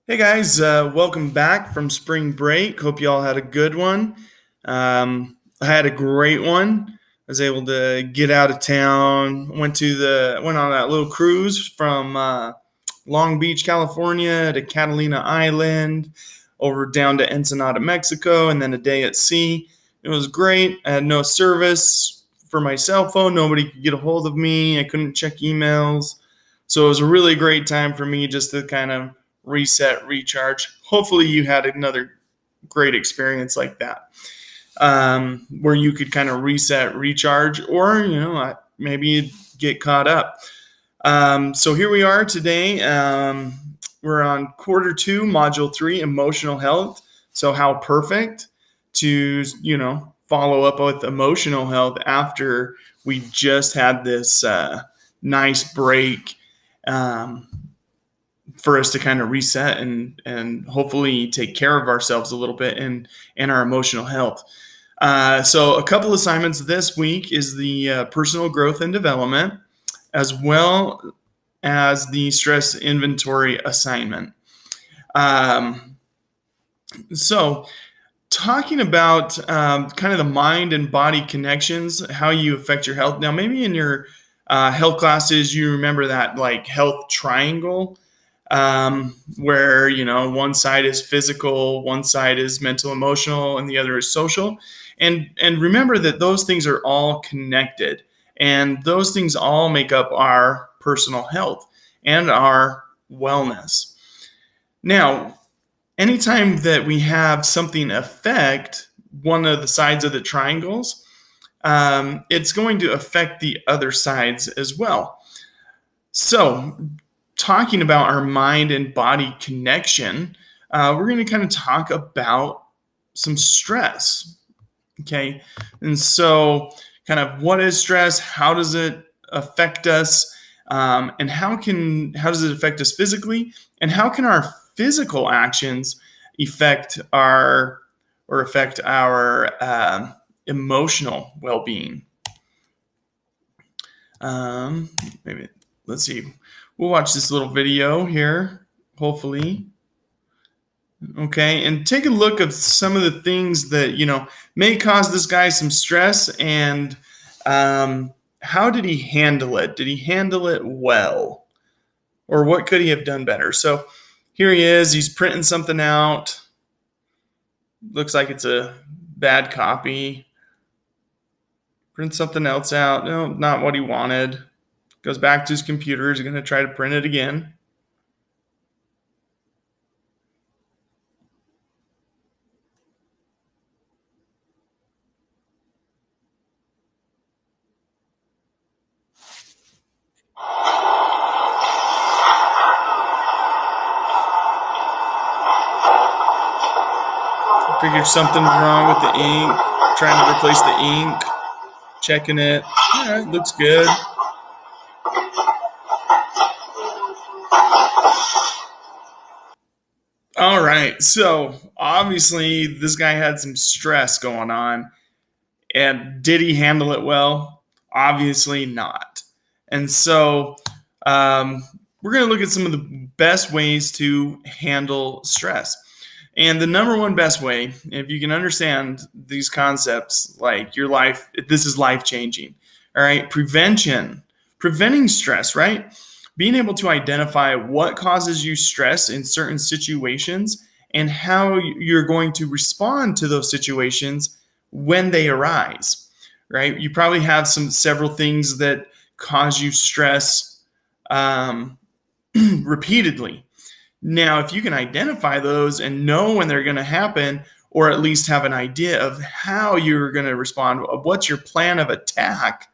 Hey guys, welcome back from spring break. Hope you all had a good one. I had a great one. I was able to get out of town. Went on that little cruise from Long Beach, California to Catalina Island, over down to Ensenada, Mexico, and then a day at sea. It was great. I had no service for my cell phone. Nobody could get a hold of me. I couldn't check emails. So it was a really great time for me just to kind of reset, recharge. Hopefully, you had another great experience like that, where you could kind of reset, recharge, or maybe get caught up. So here we are today. We're on quarter 2, module 3, emotional health. So how perfect to follow up with emotional health after we just had this nice break. For us to kind of reset and hopefully take care of ourselves a little bit and our emotional health. So a couple assignments this week is the personal growth and development, as well as the stress inventory assignment. So talking about kind of the mind and body connections, how you affect your health. Now, maybe in your health classes, you remember that like health triangle, where one side is physical, one side is mental, emotional, and the other is social. And remember that those things are all connected, and those things all make up our personal health and our wellness. Now, anytime that we have something affect one of the sides of the triangles, it's going to affect the other sides as well. So talking about our mind and body connection, we're going to kind of talk about some stress. Okay. And so kind of what is stress? How does it affect us? And how does it affect us physically? And how can our physical actions affect our emotional well-being? Maybe let's see. We'll watch this little video here, hopefully. Okay, and take a look at some of the things that, may cause this guy some stress, and how did he handle it? Did he handle it well? Or what could he have done better? So here he is. He's printing something out. Looks like it's a bad copy. Print something else out. No, not what he wanted. Goes back to his computer. He's going to try to print it again. Figured something wrong with the ink. Trying to replace the ink. Checking it. Yeah, it looks good. All right, so obviously this guy had some stress going on, and did he handle it well? Obviously not. And so we're going to look at some of the best ways to handle stress. And the number one best way, if you can understand these concepts, like your life, this is life-changing. All right, preventing stress, right? Being able to identify what causes you stress in certain situations and how you're going to respond to those situations when they arise, right? You probably have several things that cause you stress repeatedly. Now, if you can identify those and know when they're going to happen, or at least have an idea of how you're going to respond, what's your plan of attack,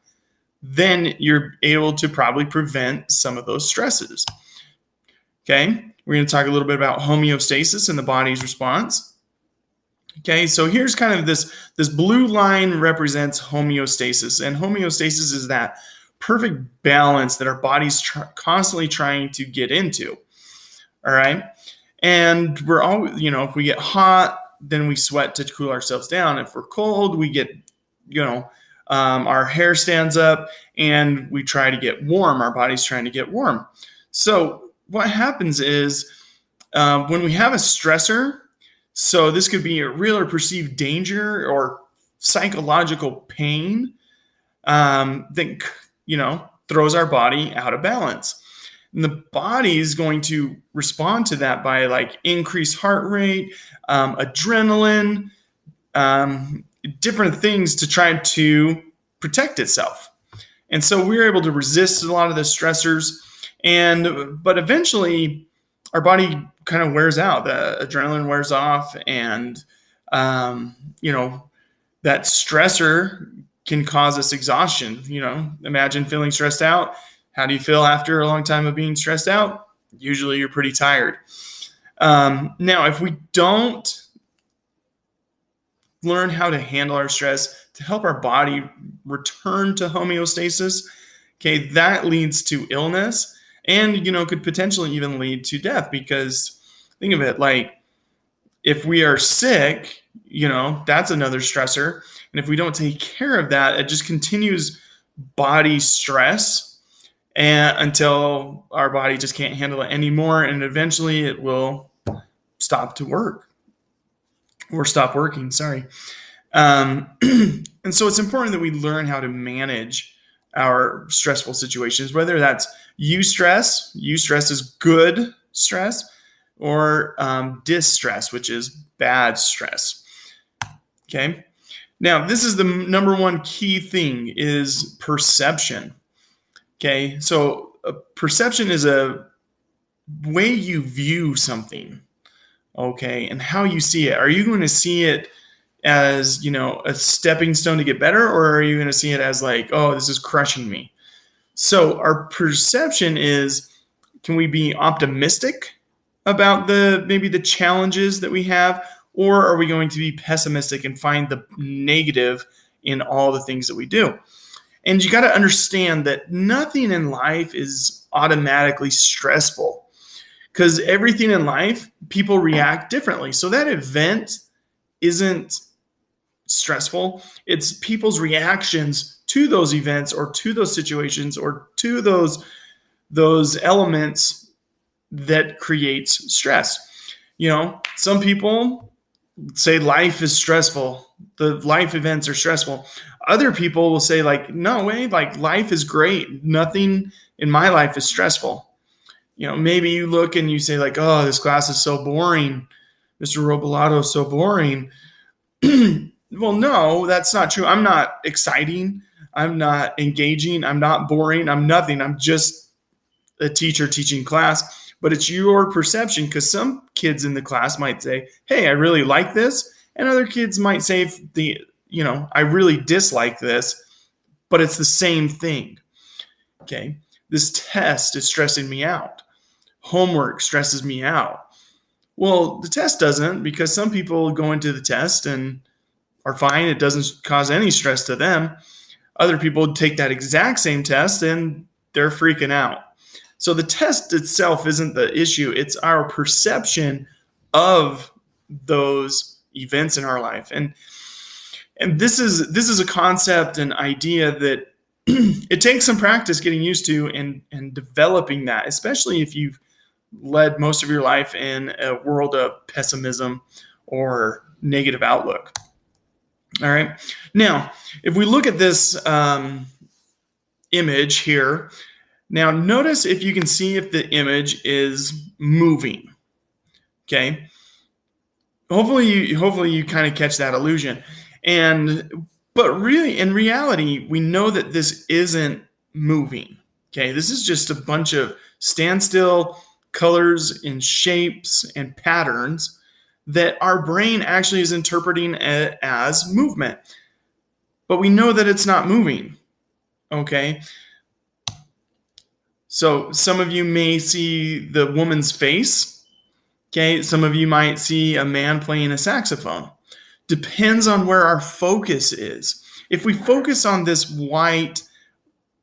then you're able to probably prevent some of those stresses. Okay, we're going to talk a little bit about homeostasis and the body's response. Okay, so here's kind of this blue line represents homeostasis, and homeostasis is that perfect balance that our body's constantly trying to get into. All right, and we're all, if we get hot, then we sweat to cool ourselves down. If we're cold, we get, our hair stands up and we try to get warm. Our body's trying to get warm. So what happens is When we have a stressor, so this could be a real or perceived danger or psychological pain, that, throws our body out of balance. And the body is going to respond to that by like increased heart rate, adrenaline, different things to try to protect itself. And so we're able to resist a lot of the stressors, but eventually our body kind of wears out. The adrenaline wears off, and that stressor can cause us exhaustion. Imagine feeling stressed out. How do you feel after a long time of being stressed out? Usually you're pretty tired. Now, if we don't learn how to handle our stress to help our body return to homeostasis, okay, that leads to illness and, could potentially even lead to death, because think of it like if we are sick, that's another stressor. And if we don't take care of that, it just continues body stress until our body just can't handle it anymore. And eventually it will stop working. Sorry. And so it's important that we learn how to manage our stressful situations, whether that's eustress is good stress, or distress, which is bad stress. Okay. Now, this is the number one key thing, is perception. Okay. So perception is a way you view something. Okay. And how you see it. Are you going to see it as, a stepping stone to get better? Or are you going to see it as like, oh, this is crushing me? So our perception is, can we be optimistic about maybe the challenges that we have? Or are we going to be pessimistic and find the negative in all the things that we do? And you got to understand that nothing in life is automatically stressful, because everything in life, people react differently. So that event isn't stressful. It's people's reactions to those events or to those situations or to those elements that creates stress. Some people say life is stressful. The life events are stressful. Other people will say like, no way, like life is great. Nothing in my life is stressful. Maybe you look and you say like, oh, this class is so boring. Mr. Robolato is so boring. Well, no, that's not true. I'm not exciting. I'm not engaging. I'm not boring. I'm nothing. I'm just a teacher teaching class. But it's your perception, because some kids in the class might say, hey, I really like this. And other kids might say, I really dislike this, but it's the same thing. Okay. This test is stressing me out. Homework stresses me out. Well, the test doesn't, because some people go into the test and are fine. It doesn't cause any stress to them. Other people take that exact same test and they're freaking out. So the test itself isn't the issue. It's our perception of those events in our life. And this is a concept and idea that it takes some practice getting used to and developing that, especially if you've led most of your life in a world of pessimism or negative outlook. All right. Now, if we look at this image here, now notice if you can see if the image is moving. Okay. Hopefully you kind of catch that illusion. But really, in reality, we know that this isn't moving. Okay. This is just a bunch of standstill colors and shapes and patterns that our brain actually is interpreting as movement. But we know that it's not moving. Okay. So some of you may see the woman's face. Okay. Some of you might see a man playing a saxophone. Depends on where our focus is. If we focus on this white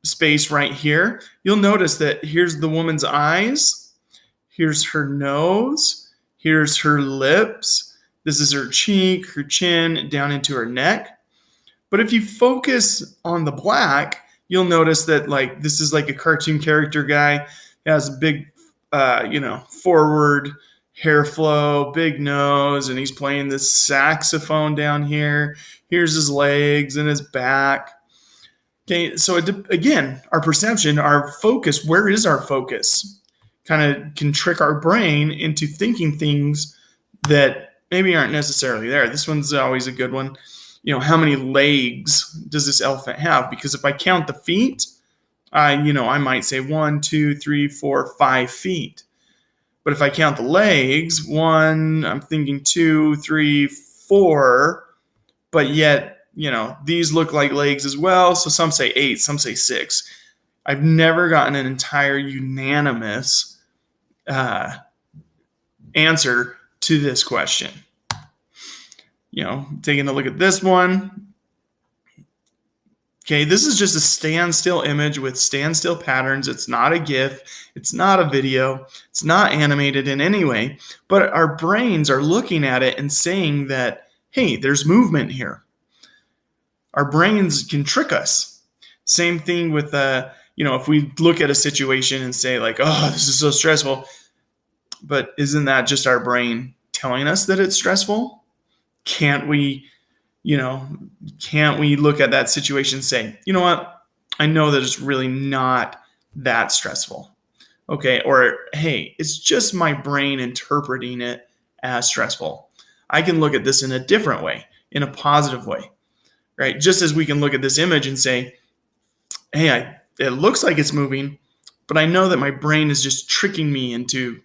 space right here, you'll notice that here's the woman's eyes. Here's her nose. Here's her lips. This is her cheek, her chin, down into her neck. But if you focus on the black, you'll notice that like this is like a cartoon character guy. He has a big, forward hair flow, big nose, and he's playing this saxophone down here. Here's his legs and his back. Okay, so again, our perception, our focus, where is our focus? Kind of can trick our brain into thinking things that maybe aren't necessarily there. This one's always a good one. How many legs does this elephant have? Because if I count the feet, I might say 1, 2, 3, 4, 5 feet. But if I count the legs, 1, I'm thinking 2, 3, 4, but yet, these look like legs as well. So some say 8, some say 6. I've never gotten an entire unanimous answer to this question. Taking a look at this one. Okay, this is just a standstill image with standstill patterns. It's not a GIF. It's not a video. It's not animated in any way. But our brains are looking at it and saying that, hey, there's movement here. Our brains can trick us. Same thing with, if we look at a situation and say like, oh, this is so stressful. But isn't that just our brain telling us that it's stressful? Can't we look at that situation and say, you know what? I know that it's really not that stressful. Okay. Or, hey, it's just my brain interpreting it as stressful. I can look at this in a different way, in a positive way, right? Just as we can look at this image and say, hey, it looks like it's moving, but I know that my brain is just tricking me into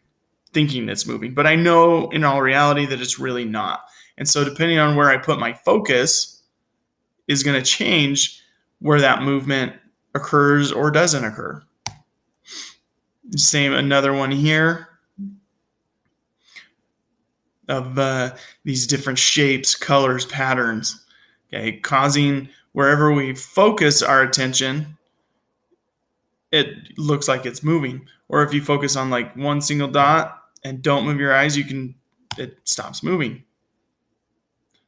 thinking it's moving. But I know in all reality that it's really not. And so depending on where I put my focus is going to change where that movement occurs or doesn't occur. Same, another one here of these different shapes, colors, patterns, okay, causing wherever we focus our attention, it looks like it's moving. Or if you focus on like one single dot and don't move your eyes, it stops moving.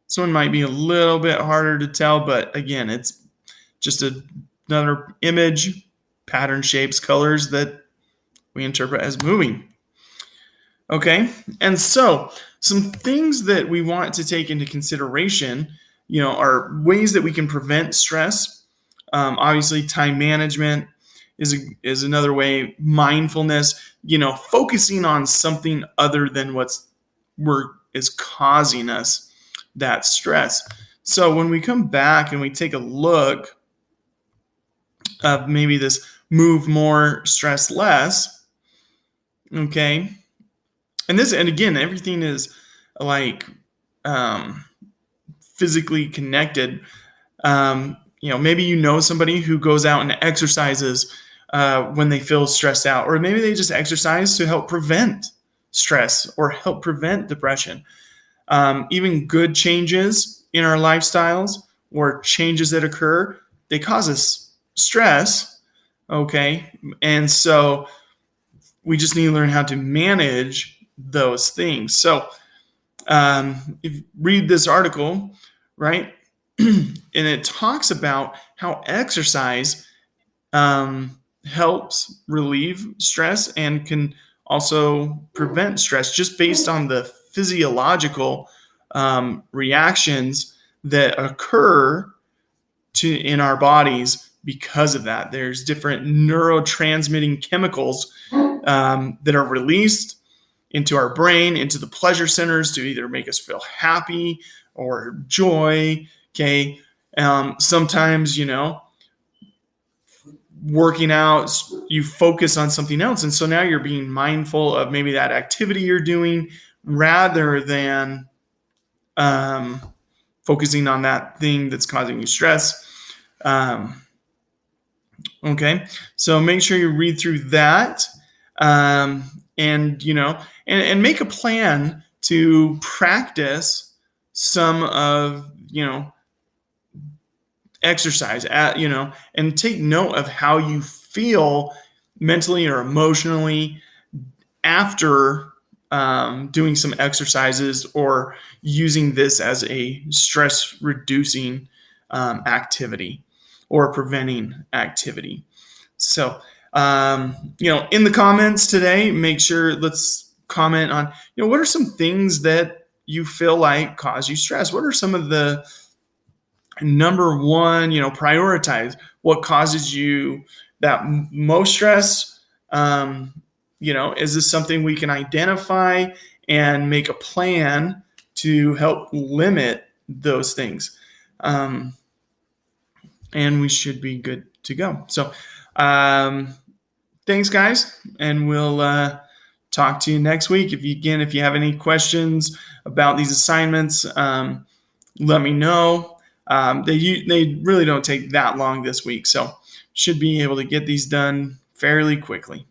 This one might be a little bit harder to tell, but again, it's just another image, pattern, shapes, colors that we interpret as moving. Okay, and so some things that we want to take into consideration, are ways that we can prevent stress. Obviously, time management is another way. Mindfulness, focusing on something other than is causing us that stress. So when we come back and we take a look of maybe this move more, stress less, okay, and again, everything is like physically connected. Maybe somebody who goes out and exercises when they feel stressed out, or maybe they just exercise to help prevent stress or help prevent depression. Even good changes in our lifestyles or changes that occur, they cause us stress, okay? And so we just need to learn how to manage those things. So if you read this article, right, and it talks about how exercise helps relieve stress and can also prevent stress just based on the physiological reactions that occur in our bodies because of that. There's different neurotransmitting chemicals that are released into our brain, into the pleasure centers to either make us feel happy or joy. Okay. Sometimes, working out, you focus on something else. And so now you're being mindful of maybe that activity you're doing rather than focusing on that thing that's causing you stress. Okay. So make sure you read through that. And make a plan to practice some of, exercise and take note of how you feel mentally or emotionally after doing some exercises or using this as a stress reducing activity or preventing activity. So, in the comments today, make sure let's comment on, what are some things that you feel like cause you stress? What are some of the number one, prioritize what causes you that most stress? Is this something we can identify and make a plan to help limit those things? And we should be good to go. So, thanks, guys, and we'll talk to you next week. If you have any questions about these assignments, let me know. They really don't take that long this week, so should be able to get these done fairly quickly.